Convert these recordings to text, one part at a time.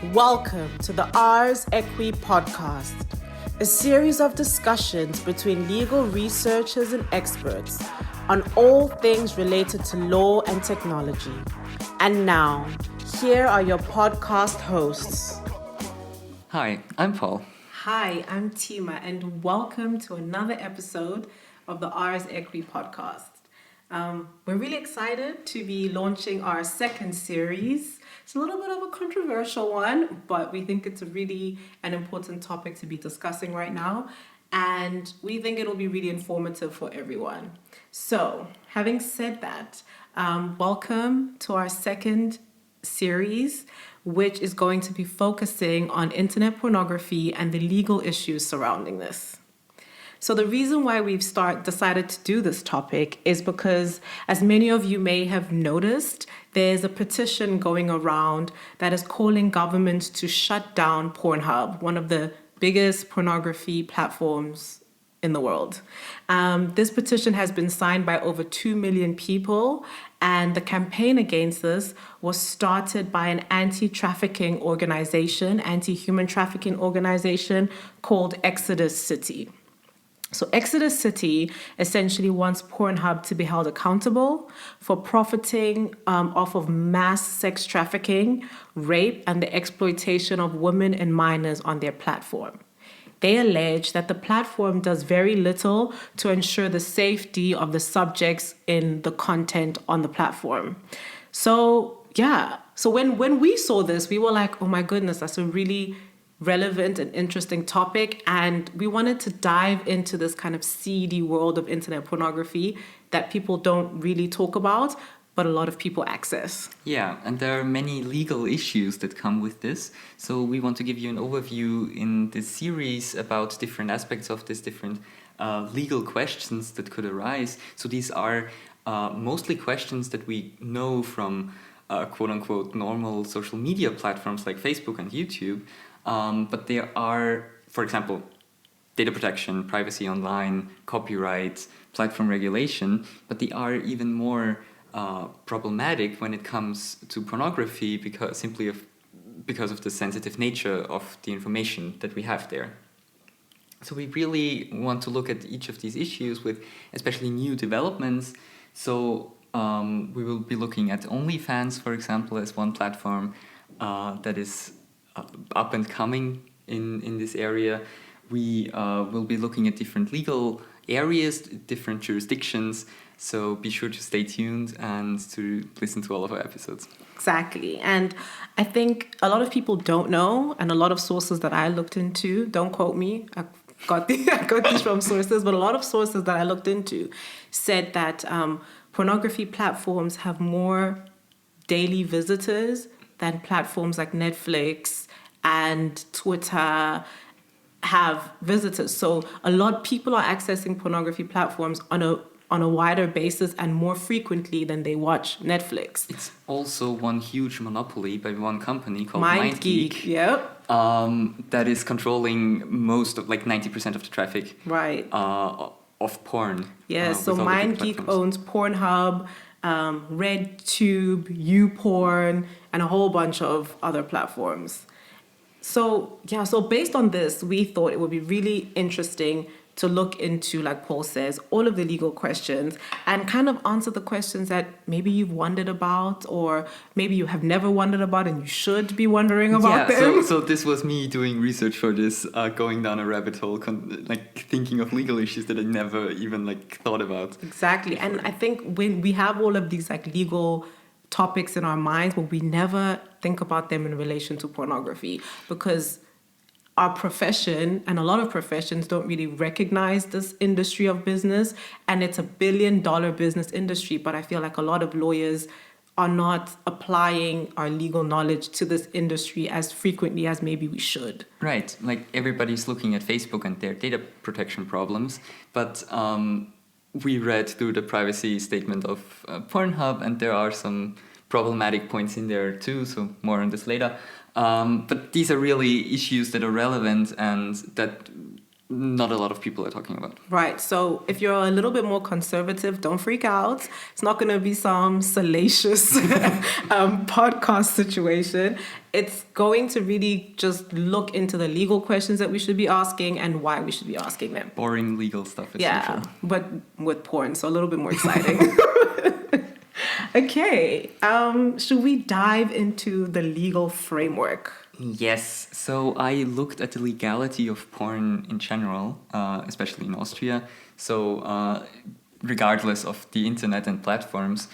Welcome to the aequi podcast, a series of discussions between legal researchers and experts on all things related to law and technology. And now, here are your podcast hosts. Hi, I'm Paul. Hi, I'm Tima, and welcome to another episode of the aequi podcast. We're really excited to be launching our second series. It's a little bit of a controversial one, but we think it's really an important topic to be discussing right now, and we think it'll be really informative for everyone. So, having said that, welcome to our second series, which is going to be focusing on internet pornography and the legal issues surrounding this. So the reason why we've decided to do this topic is because, as many of you may have noticed, there's a petition going around that is calling governments to shut down Pornhub, one of the biggest pornography platforms in the world. This petition has been signed by over 2 million people, and the campaign against this was started by an anti-trafficking organization, anti-human trafficking organization called Exodus City. So Exodus City essentially wants Pornhub to be held accountable for profiting off of mass sex trafficking, rape, and the exploitation of women and minors on their platform. They allege that the platform does very little to ensure the safety of the subjects in the content on the platform. So when we saw this, we were like, oh my goodness, that's a really relevant and interesting topic, and we wanted to dive into this kind of seedy world of internet pornography that people don't really talk about, but a lot of people access. Yeah, and there are many legal issues that come with this. So we want to give you an overview in this series about different aspects of this, different legal questions that could arise. So these are mostly questions that we know from quote-unquote normal social media platforms like Facebook and YouTube. But there are, for example, data protection, privacy online, copyright, platform regulation, but they are even more problematic when it comes to pornography because of the sensitive nature of the information that we have there. So we really want to look at each of these issues with especially new developments. So we will be looking at OnlyFans, for example, as one platform that is up and coming in this area. We will be looking at different legal areas, different jurisdictions, so be sure to stay tuned and to listen to all of our episodes. Exactly. And I think a lot of people don't know, and a lot of sources that I looked into, don't quote me, I got these from sources, but a lot of sources that I looked into said that pornography platforms have more daily visitors than platforms like Netflix and Twitter have visitors. So a lot of people are accessing pornography platforms on a wider basis and more frequently than they watch Netflix. It's also one huge monopoly by one company called MindGeek. Yep. That is controlling most of 90% of the traffic. Right. Of porn. Yeah. So MindGeek owns Pornhub, RedTube, YouPorn, and a whole bunch of other platforms. So based on this, we thought it would be really interesting to look into, like Paul says, all of the legal questions and kind of answer the questions that maybe you've wondered about, or maybe you have never wondered about and you should be wondering about them. So this was me doing research for this, going down a rabbit hole, thinking of legal issues that I never even thought about. Exactly. Before. And I think when we have all of these legal topics in our minds, but we never think about them in relation to pornography, because our profession and a lot of professions don't really recognize this industry of business, and it's $1 billion business industry, but I feel like a lot of lawyers are not applying our legal knowledge to this industry as frequently as maybe we should. Right, everybody's looking at Facebook and their data protection problems, but we read through the privacy statement of Pornhub, and there are some problematic points in there too, so more on this later. But these are really issues that are relevant and that not a lot of people are talking about. Right. So if you're a little bit more conservative, don't freak out. It's not going to be some salacious podcast situation. It's going to really just look into the legal questions that we should be asking and why we should be asking them. Boring legal stuff, as Yeah, usual. but with porn, so a little bit more exciting. Okay. Should we dive into the legal framework? Yes, so I looked at the legality of porn in general, especially in Austria. So regardless of the internet and platforms,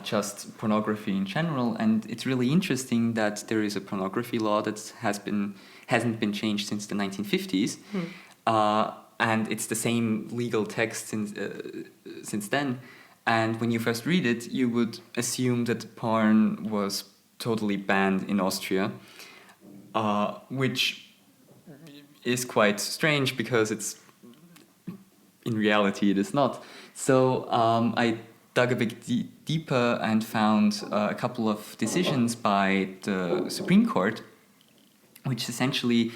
just pornography in general. And it's really interesting that there is a pornography law that hasn't been changed since the 1950s. And it's the same legal text since then. And when you first read it, you would assume that porn was totally banned in Austria. Which is quite strange because in reality it is not. So I dug a bit deeper and found a couple of decisions by the Supreme Court, which essentially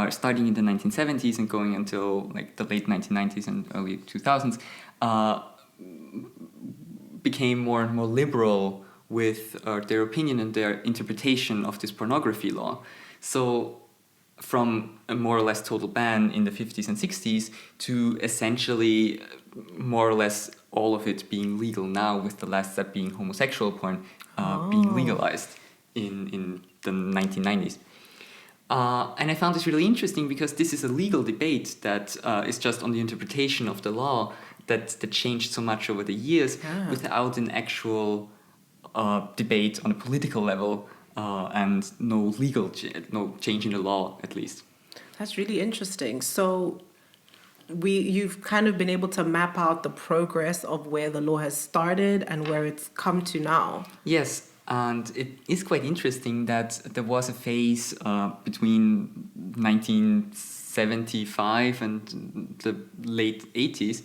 starting in the 1970s and going until like the late 1990s and early 2000s, became more and more liberal with their opinion and their interpretation of this pornography law. So from a more or less total ban in the 50s and 60s to essentially more or less all of it being legal now, with the last step being homosexual porn being legalized in the 1990s. And I found this really interesting because this is a legal debate that is just on the interpretation of the law that changed so much over the years without an actual debate on a political level. And no change in the law, at least. That's really interesting. So you've kind of been able to map out the progress of where the law has started and where it's come to now. Yes, and it is quite interesting that there was a phase between 1975 and the late 80s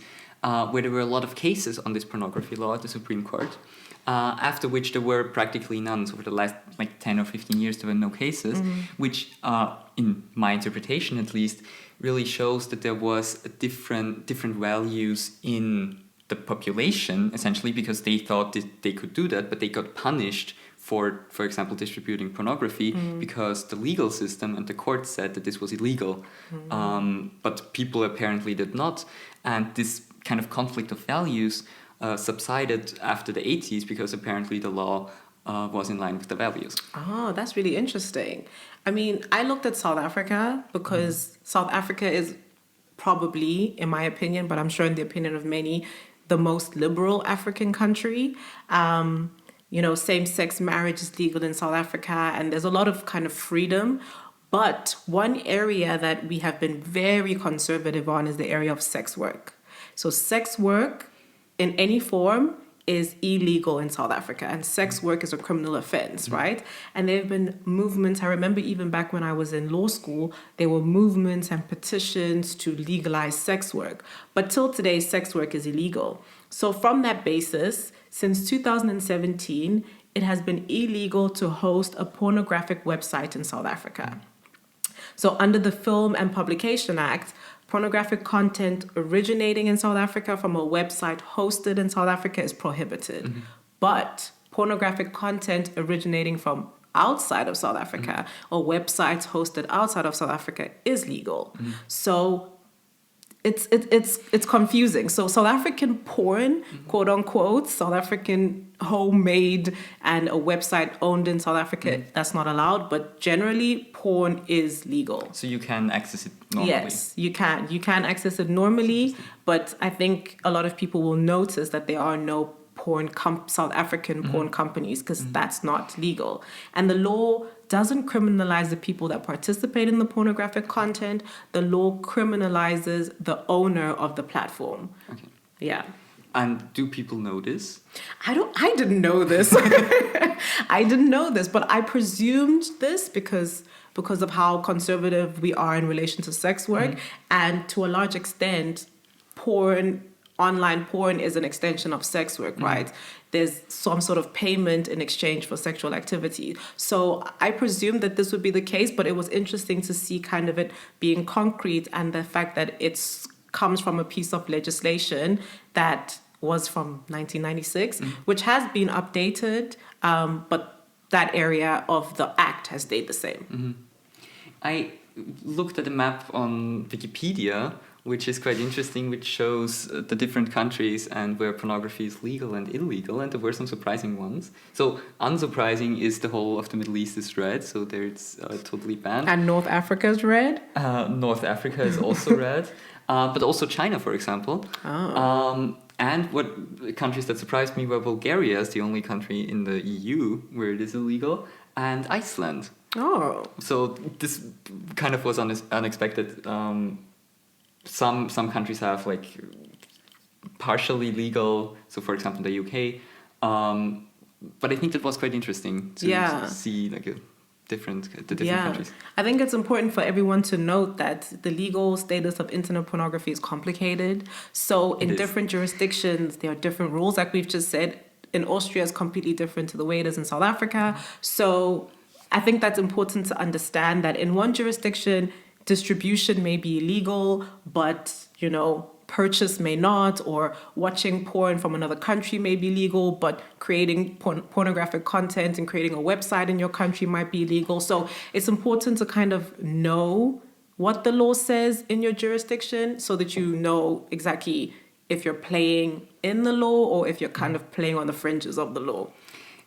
where there were a lot of cases on this pornography law at the Supreme Court. After which there were practically none. So for the last 10 or 15 years there were no cases, which in my interpretation at least really shows that there was a different values in the population, essentially because they thought that they could do that, but they got punished for example, distributing pornography because the legal system and the court said that this was illegal. But people apparently did not. And this kind of conflict of values subsided after the 80s because apparently the law was in line with the values. Oh, that's really interesting. I mean, I looked at South Africa because South Africa is probably, in my opinion, but I'm sure in the opinion of many, the most liberal African country. Same-sex marriage is legal in South Africa, and there's a lot of kind of freedom. But one area that we have been very conservative on is the area of sex work. So sex work in any form is illegal in South Africa, and sex work is a criminal offense, right? And there have been movements. I remember even back when I was in law school, there were movements and petitions to legalize sex work. But till today, sex work is illegal. So from that basis, since 2017, it has been illegal to host a pornographic website in South Africa. So under the Film and Publication Act, pornographic content originating in South Africa from a website hosted in South Africa is prohibited. But pornographic content originating from outside of South Africa or websites hosted outside of South Africa is legal. So it's confusing. So South African porn, quote unquote, South African homemade and a website owned in South Africa, that's not allowed. But generally, porn is legal. So you can access it normally? Yes, you can. You can access it normally, but I think a lot of people will notice that there are no South African porn companies because that's not legal. And the law doesn't criminalize the people that participate in the pornographic content. The law criminalizes the owner of the platform. Okay. Yeah. And do people know this? I didn't know this. I didn't know this, but I presumed this because of how conservative we are in relation to sex work. And to a large extent, porn online porn is an extension of sex work, right? There's some sort of payment in exchange for sexual activity. So I presume that this would be the case, but it was interesting to see kind of it being concrete and the fact that it's comes from a piece of legislation that was from 1996, which has been updated, but that area of the act has stayed the same. I looked at a map on Wikipedia, which is quite interesting, which shows the different countries and where pornography is legal and illegal, and there were some surprising ones. So unsurprising is the whole of the Middle East is red, so there it's totally banned. And North Africa's red? North Africa is also red, but also China, for example. And what countries that surprised me were Bulgaria is the only country in the EU where it is illegal, and Iceland. Oh. So this kind of was unexpected. Some countries have like partially legal, so for example the UK. But I think that was quite interesting to see like the different countries. I think it's important for everyone to note that the legal status of internet pornography is complicated. So in different jurisdictions, there are different rules, like we've just said. In Austria, it's completely different to the way it is in South Africa. So I think that's important to understand that in one jurisdiction, distribution may be illegal, but, purchase may not, or watching porn from another country may be legal, but creating pornographic content and creating a website in your country might be illegal. So it's important to kind of know what the law says in your jurisdiction so that you know exactly if you're playing in the law or if you're kind of playing on the fringes of the law.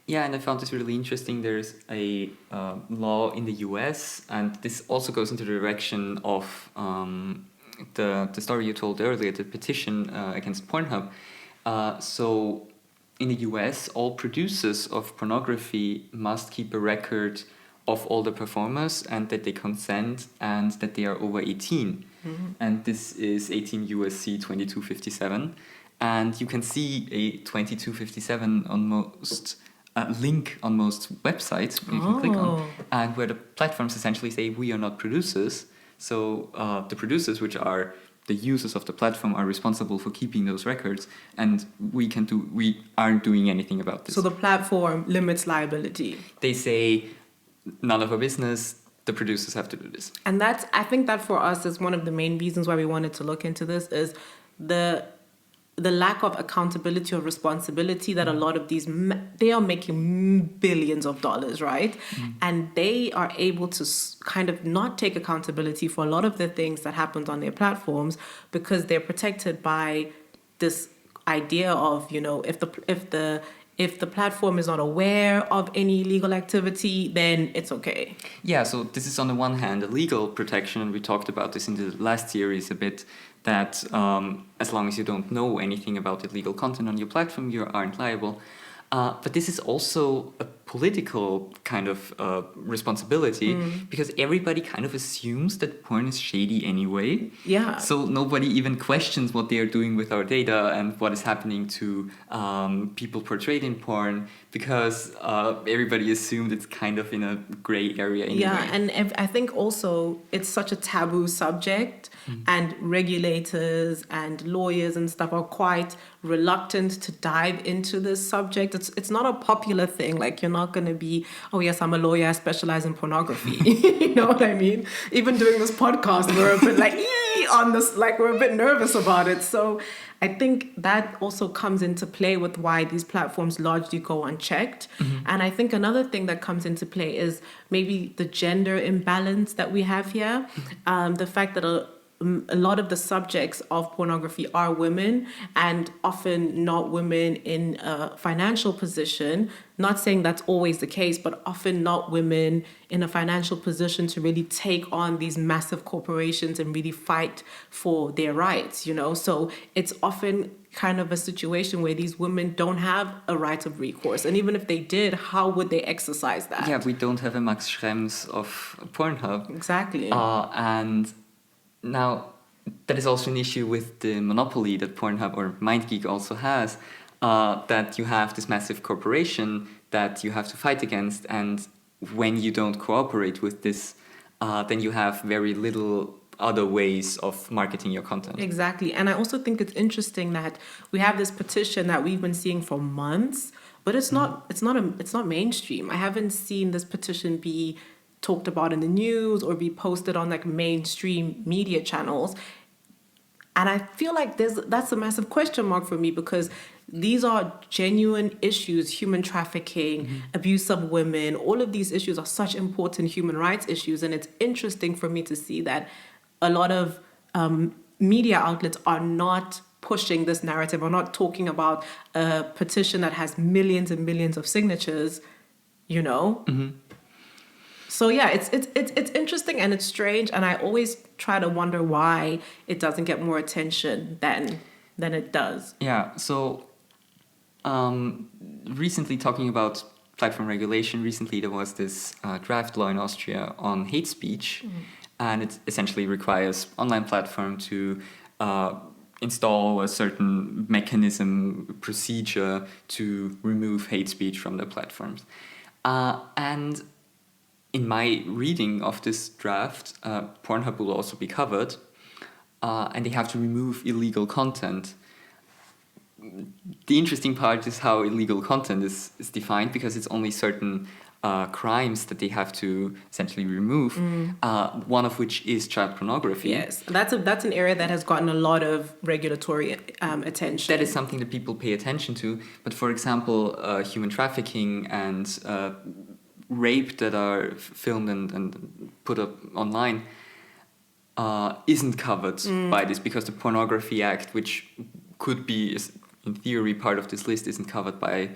Yeah, and I found this really interesting. There's a law in the US, and this also goes into the direction of the story you told earlier, the petition against Pornhub. So in the US, all producers of pornography must keep a record of all the performers and that they consent and that they are over 18. And this is 18 USC 2257. And you can see a 2257 on most... link on most websites you can click on, and where the platforms essentially say we are not producers. So the producers, which are the users of the platform, are responsible for keeping those records, and we aren't doing anything about this. So the platform limits liability. They say none of our business. The producers have to do this. And I think that for us is one of the main reasons why we wanted to look into this is the lack of accountability or responsibility that a lot of these, they are making billions of dollars, right? And they are able to kind of not take accountability for a lot of the things that happens on their platforms because they're protected by this idea of, if the platform is not aware of any illegal activity, then it's okay. Yeah, so this is on the one hand a legal protection, and we talked about this in the last series a bit, that as long as you don't know anything about illegal content on your platform, you aren't liable. But this is also a political kind of responsibility because everybody kind of assumes that porn is shady anyway. Yeah. So nobody even questions what they are doing with our data and what is happening to people portrayed in porn because everybody assumed it's kind of in a gray area anyway. Yeah, and I think also it's such a taboo subject and regulators and lawyers and stuff are quite reluctant to dive into this subject. It's not a popular thing. Like, you're not going to be, oh yes, I'm a lawyer, I specialize in pornography. You know what I mean? Even doing this podcast, we're a bit like, on this, like we're a bit nervous about it. So I think that also comes into play with why these platforms largely go unchecked. And I think another thing that comes into play is maybe the gender imbalance that we have here. The fact that a lot of the subjects of pornography are women, and often not women in a financial position. Not saying that's always the case, but often not women in a financial position to really take on these massive corporations and really fight for their rights, So it's often kind of a situation where these women don't have a right of recourse. And even if they did, how would they exercise that? Yeah, we don't have a Max Schrems of Pornhub. Exactly. And now, that is also an issue with the monopoly that Pornhub or MindGeek also has, that you have this massive corporation that you have to fight against, and when you don't cooperate with this, then you have very little other ways of marketing your content. Exactly. And I also think it's interesting that we have this petition that we've been seeing for months, but it's not mainstream. I haven't seen this petition be talked about in the news or be posted on like mainstream media channels. And I feel like that's a massive question mark for me, because these are genuine issues: human trafficking, abuse of women. All of these issues are such important human rights issues. And it's interesting for me to see that a lot of media outlets are not pushing this narrative, are not talking about a petition that has millions and millions of signatures, you know? So yeah, it's interesting and it's strange, and I always try to wonder why it doesn't get more attention than it does. Yeah. So recently, talking about platform regulation, recently there was this draft law in Austria on hate speech, and it essentially requires online platform to install a certain mechanism, procedure to remove hate speech from the platforms. And in my reading of this draft, Pornhub will also be covered, and they have to remove illegal content. The interesting part is how illegal content is defined, because it's only certain crimes that they have to essentially remove, one of which is child pornography. Yes, that's an area that has gotten a lot of regulatory attention. That is something that people pay attention to. But for example, human trafficking and rape that are filmed and put up online isn't covered by this, because the Pornography Act, which could be in theory part of this list, isn't covered by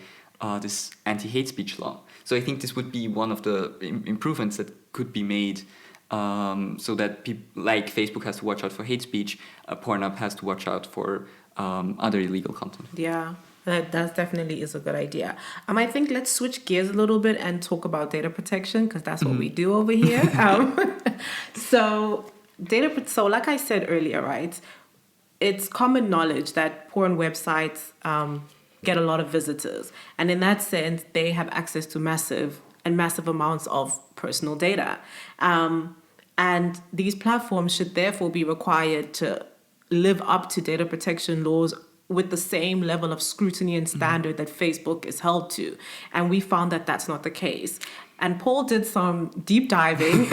this anti-hate speech law. So I think this would be one of the improvements that could be made, so that people like Facebook has to watch out for hate speech, Pornhub has to watch out for other illegal content. Yeah. That definitely is a good idea. I think let's switch gears a little bit and talk about data protection, because that's what we do over here. So like I said earlier, right? It's common knowledge that porn websites get a lot of visitors, and in that sense, they have access to massive amounts of personal data, and these platforms should therefore be required to live up to data protection laws with the same level of scrutiny and standard that Facebook is held to. And we found that that's not the case. And Paul did some deep diving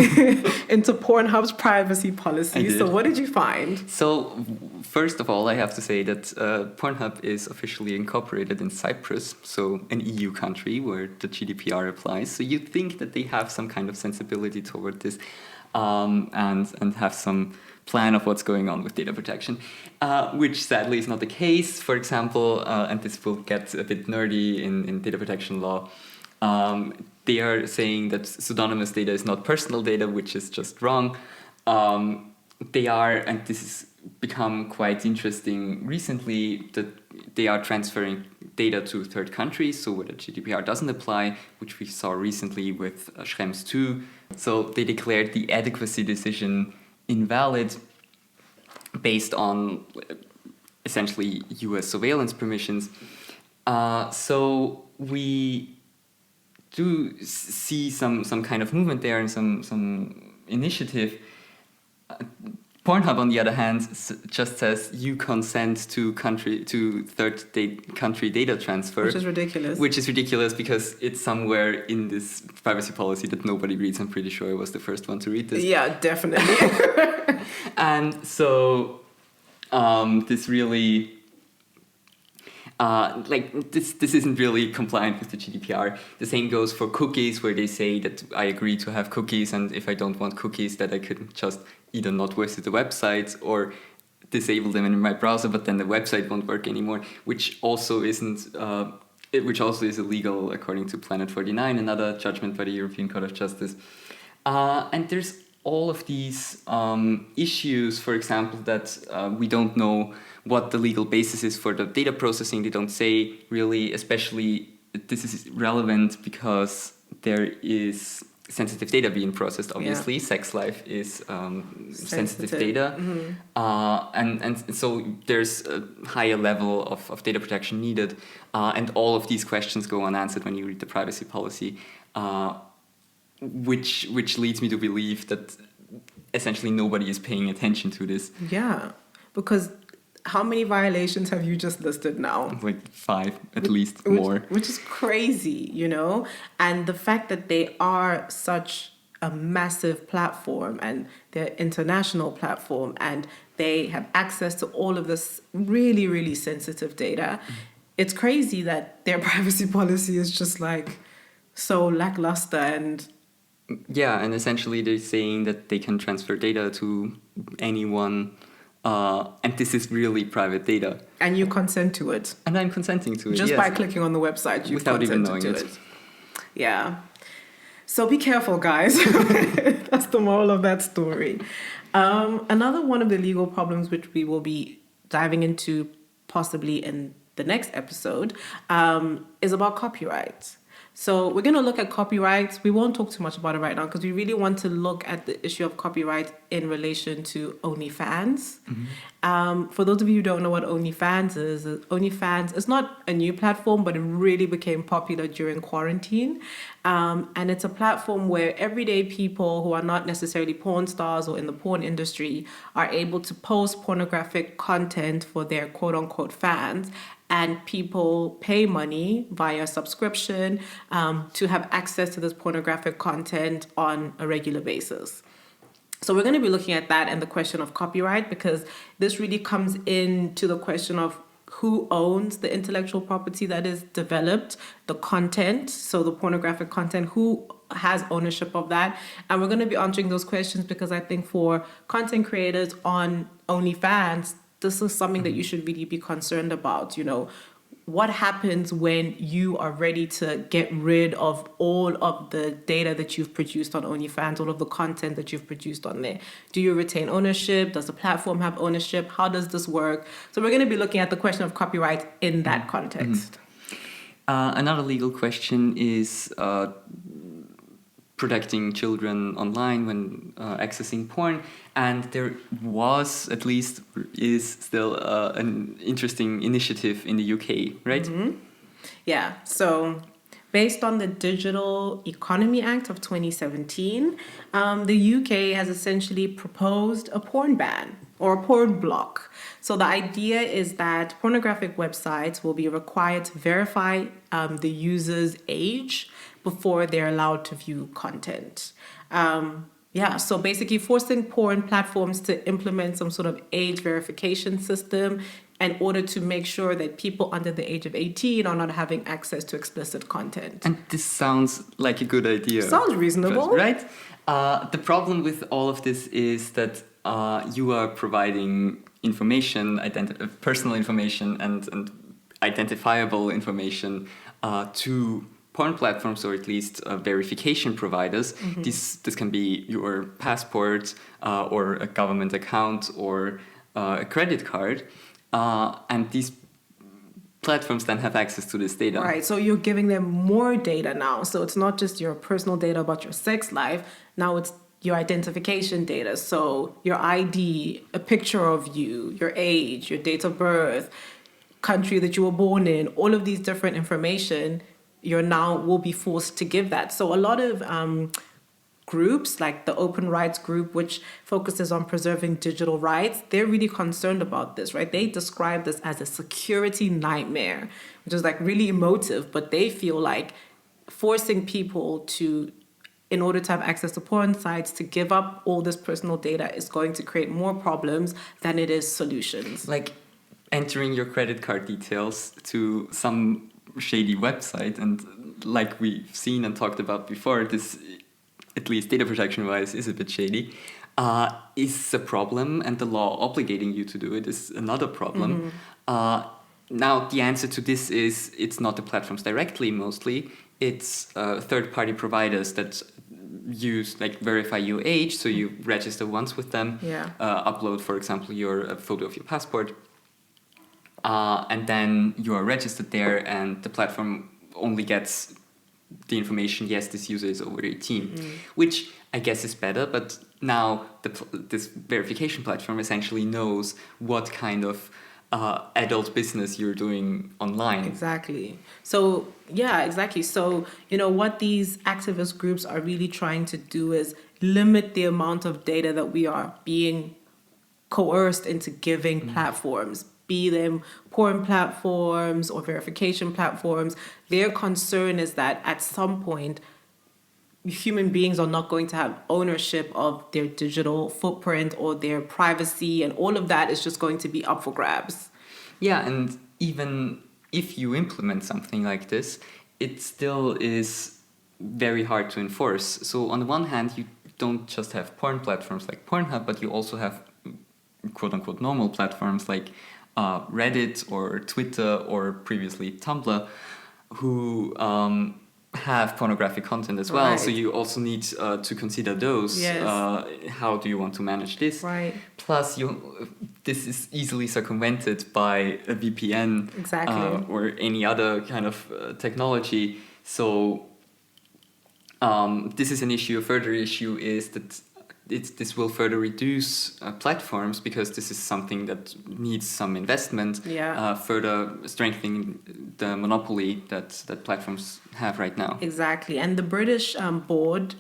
into Pornhub's privacy policy. So what did you find? So first of all, I have to say that Pornhub is officially incorporated in Cyprus, so an EU country where the GDPR applies. So you'd think that they have some kind of sensibility toward this, and have some plan of what's going on with data protection, which sadly is not the case. For example, and this will get a bit nerdy in data protection law, they are saying that pseudonymous data is not personal data, which is just wrong. They are, and this has become quite interesting recently, that they are transferring data to third countries, so where the GDPR doesn't apply, which we saw recently with Schrems 2. So they declared the adequacy decision invalid based on essentially US surveillance permissions. So we do see some kind of movement there and some initiative. Pornhub, on the other hand, just says you consent to third country data transfer, Which is ridiculous. Which is ridiculous because it's somewhere in this privacy policy that nobody reads. I'm pretty sure I was the first one to read this. Yeah, definitely. And so this really, this isn't really compliant with the GDPR. The same goes for cookies, where they say that I agree to have cookies, and if I don't want cookies, that I could just either not visit the website or disable them in my browser, but then the website won't work anymore, which also isn't, which also is illegal according to Planet 49, another judgment by the European Court of Justice. And there's all of these issues, for example, that we don't know what the legal basis is for the data processing. They don't say really, especially this is relevant because there is sensitive data being processed, obviously. Yeah. Sex life is sensitive data. Mm-hmm. And so there's a higher level of data protection needed. And all of these questions go unanswered when you read the privacy policy, which leads me to believe that essentially nobody is paying attention to this. Yeah, because how many violations have you just listed now? Like 5 at least more. Which is crazy, you know? And the fact that they are such a massive platform and they're international platform and they have access to all of this really, really sensitive data. It's crazy that their privacy policy is just like so lackluster and Yeah, and essentially they're saying that they can transfer data to anyone, and this is really private data. and you consent to it. And I'm consenting to it, Just yes. by clicking on the without Without even knowing to it. Yeah. So be careful, guys. That's the moral of that story. Another one of the legal problems, which we will be diving into possibly in the next episode, is about copyright. So we're going to look at copyright. We won't talk too much about it right now because we really want to look at the issue of copyright in relation to OnlyFans. For those of you who don't know what OnlyFans is not a new platform, but it really became popular during quarantine. And it's a platform where everyday people who are not necessarily porn stars or in the porn industry are able to post pornographic content for their quote unquote fans. And people pay money via subscription to have access to this pornographic content on a regular basis. So we're going to be looking at that and the question of copyright, because this really comes into the question of who owns the intellectual property that is developed, the content, so the pornographic content, who has ownership of that. And we're going to be answering those questions because I think for content creators on OnlyFans, this is something that you should really be concerned about. You know, what happens when you are ready to get rid of all of the data that you've produced on OnlyFans, all of the content that you've produced on there? Do you retain ownership? Does the platform have ownership? How does this work? So we're going to be looking at the question of copyright in that context. Another legal question is protecting children online when accessing porn. And there was, at least is still an interesting initiative in the UK, right? Yeah, so based on the Digital Economy Act of 2017, the UK has essentially proposed a porn ban or a porn block. So the idea is that pornographic websites will be required to verify the user's age before they're allowed to view content. So basically forcing porn platforms to implement some sort of age verification system in order to make sure that people under the age of 18 are not having access to explicit content. And this sounds like a good idea. Sounds reasonable. Right? The problem with all of this is that you are providing information, personal information and identifiable information to porn platforms, or at least verification providers. This can be your passport or a government account or a credit card. And these platforms then have access to this data. Right, so you're giving them more data now. So it's not just your personal data about your sex life. Now it's your identification data. So your ID, a picture of you, your age, your date of birth, country that you were born in, all of these different information, you now will be forced to give that. So a lot of groups like the Open Rights Group, which focuses on preserving digital rights, they're really concerned about this, right? They describe this as a security nightmare, which is like really emotive, but they feel like forcing people to, in order to have access to porn sites, to give up all this personal data is going to create more problems than it is solutions. Like entering your credit card details to some shady website, and like we've seen and talked about before, this, at least data protection wise, is a bit shady, is a problem, and the law obligating you to do it is another problem. Now the answer to this is it's not the platforms directly, mostly it's third-party providers that use, like, verify your age, so you register once with them, upload, for example, a photo of your passport, and then you are registered there, and the platform only gets the information, yes, this user is over 18, which I guess is better, but now this verification platform essentially knows what kind of adult business you're doing online. Exactly. So, yeah, exactly. So, what these activist groups are really trying to do is limit the amount of data that we are being coerced into giving platforms, be them porn platforms or verification platforms. Their concern is that at some point, human beings are not going to have ownership of their digital footprint or their privacy, and all of that is just going to be up for grabs. Yeah, and even if you implement something like this, it still is very hard to enforce. So on the one hand, you don't just have porn platforms like Pornhub, but you also have quote-unquote normal platforms like Reddit or Twitter or previously Tumblr, who have pornographic content as well. Right. So you also need to consider those. Yes. How do you want to manage this? Right. Plus, this is easily circumvented by a VPN. Exactly. Or any other kind of technology. So this is an issue. A further issue is that this will further reduce platforms, because this is something that needs some investment, further strengthening the monopoly that platforms have right now. Exactly. And the British Board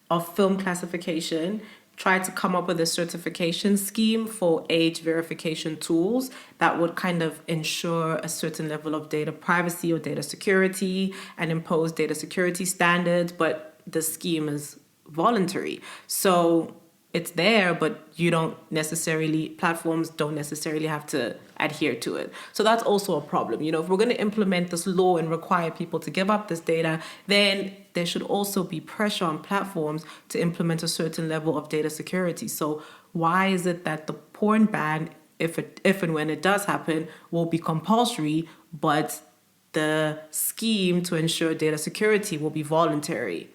of Film Classification tried to come up with a certification scheme for age verification tools that would kind of ensure a certain level of data privacy or data security and impose data security standards, but the scheme is voluntary. So it's there, but platforms don't necessarily have to adhere to it. So that's also a problem. If we're going to implement this law and require people to give up this data, then there should also be pressure on platforms to implement a certain level of data security. So why is it that the porn ban, if and when it does happen, will be compulsory, but the scheme to ensure data security will be voluntary?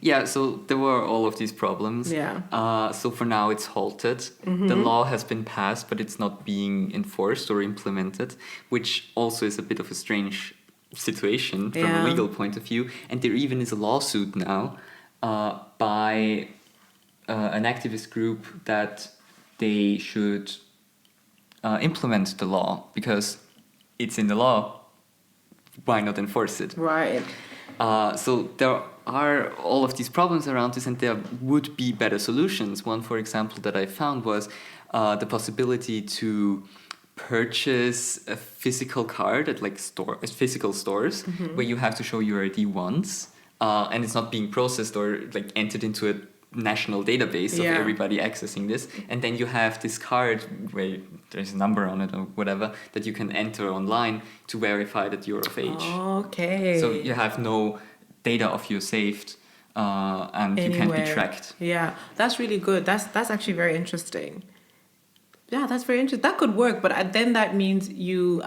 Yeah, so there were all of these problems. Yeah. So for now it's halted. The law has been passed, but it's not being enforced or implemented, which also is a bit of a strange situation from a legal point of view. And there even is a lawsuit now by an activist group that they should implement the law, because it's in the law. Why not enforce it? Right. So there are all of these problems around this, and there would be better solutions. One, for example, that I found was the possibility to purchase a physical card at physical stores, where you have to show your ID once, and it's not being processed or entered into a national database of everybody accessing this, and then you have this card where there's a number on it or whatever that you can enter online to verify that you're of age. Okay. So you have no data of you saved, and you can't be tracked. Yeah, that's really good. That's actually very interesting. Yeah, that's very interesting. That could work, but then that means you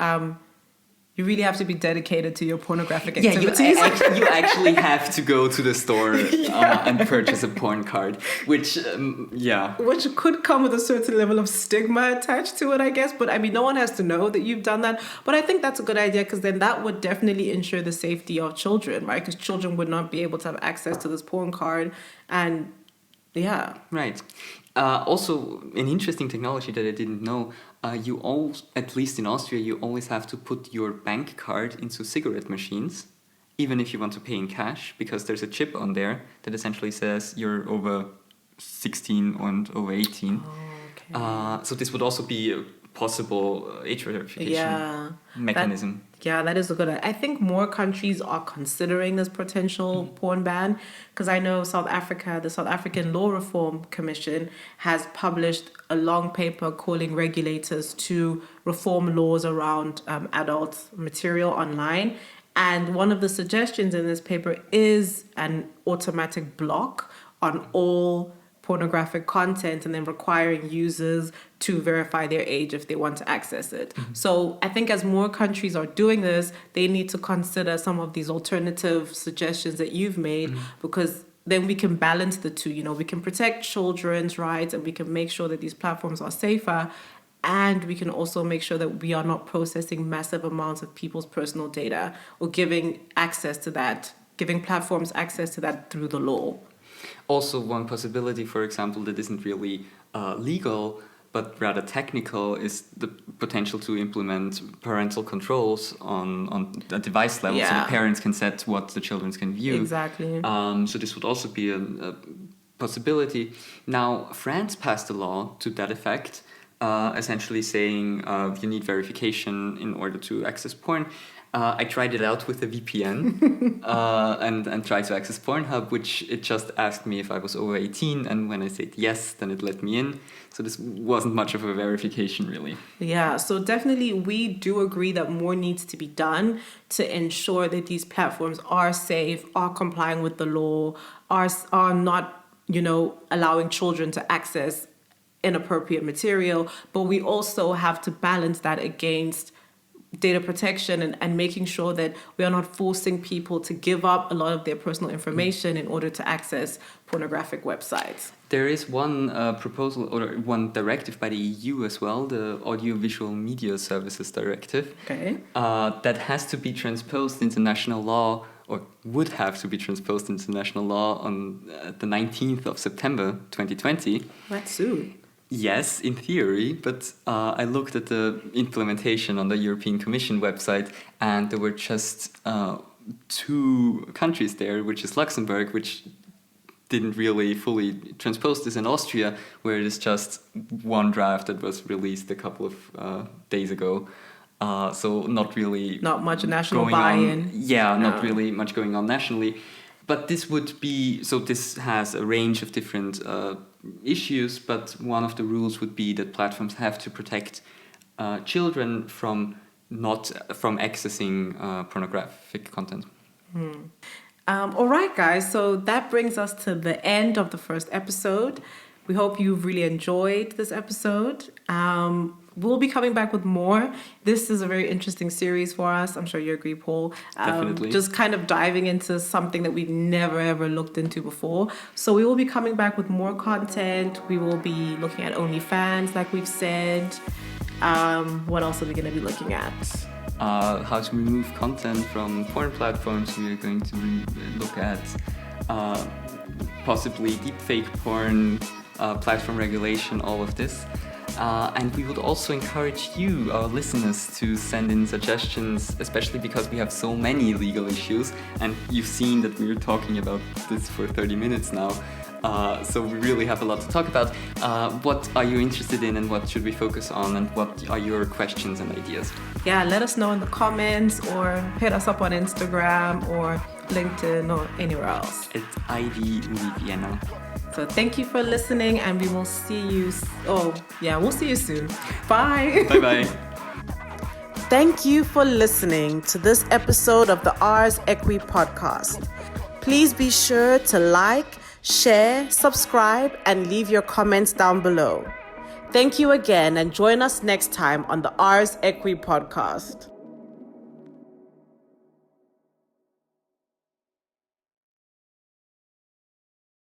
really have to be dedicated to your pornographic activities. Yeah, you actually have to go to the store and purchase a porn card, which could come with a certain level of stigma attached to it, I guess. But I mean, no one has to know that you've done that. But I think that's a good idea, because then that would definitely ensure the safety of children, right? Because children would not be able to have access to this porn card, and right. Also, an interesting technology that I didn't know, at least in Austria, you always have to put your bank card into cigarette machines, even if you want to pay in cash, because there's a chip on there that essentially says you're over 16 and over 18. Okay. So this would also be a possible age verification mechanism. That is a good idea. I think more countries are considering this potential porn ban, because I know South Africa, the South African Law Reform Commission, has published a long paper calling regulators to reform laws around adult material online. And one of the suggestions in this paper is an automatic block on all pornographic content, and then requiring users to verify their age if they want to access it. So I think as more countries are doing this, they need to consider some of these alternative suggestions that you've made, because then we can balance the two. We can protect children's rights, and we can make sure that these platforms are safer, and we can also make sure that we are not processing massive amounts of people's personal data or giving platforms access to that through the law. Also, one possibility, for example, that isn't really legal, but rather technical, is the potential to implement parental controls on a device level, so the parents can set what the children can view. Exactly. So this would also be a possibility. Now, France passed a law to that effect, essentially saying you need verification in order to access porn. I tried it out with a VPN and tried to access Pornhub, which it just asked me if I was over 18, and when I said yes, then it let me in. So this wasn't much of a verification, really. Yeah, so definitely we do agree that more needs to be done to ensure that these platforms are safe, are complying with the law, are not, allowing children to access inappropriate material. But we also have to balance that against data protection and making sure that we are not forcing people to give up a lot of their personal information in order to access pornographic websites. There is one proposal or one directive by the EU as well, the Audiovisual Media Services Directive, Okay. that has to be transposed into national law, or would have to be transposed into national law on the 19th of September 2020. That's soon. Yes, in theory, but I looked at the implementation on the European Commission website, and there were just 2 countries there, which is Luxembourg, which didn't really fully transpose this, in Austria, where it is just one draft that was released a couple of days ago. So not much national going buy-in. on. Yeah, not really much going on nationally. But this would be, so this has a range of different issues, but one of the rules would be that platforms have to protect children from accessing pornographic content. All right, guys. So that brings us to the end of the first episode. We hope you've really enjoyed this episode. We'll be coming back with more. This is a very interesting series for us. I'm sure you agree, Paul. Definitely. Just kind of diving into something that we've never, ever looked into before. So we will be coming back with more content. We will be looking at OnlyFans, like we've said. What else are we going to be looking at? How to remove content from porn platforms. We are going to look at possibly deepfake porn, platform regulation, all of this. And we would also encourage you, our listeners, to send in suggestions, especially because we have so many legal issues, and you've seen that we're talking about this for 30 minutes now. So we really have a lot to talk about. What are you interested in, and what should we focus on, and what are your questions and ideas? Yeah, let us know in the comments, or hit us up on Instagram or LinkedIn or anywhere else. At ID Vienna. So thank you for listening, and we will see you. We'll see you soon. Bye. Bye-bye. Thank you for listening to this episode of the aequi podcast. Please be sure to like, share, subscribe, and leave your comments down below. Thank you again, and join us next time on the aequi podcast.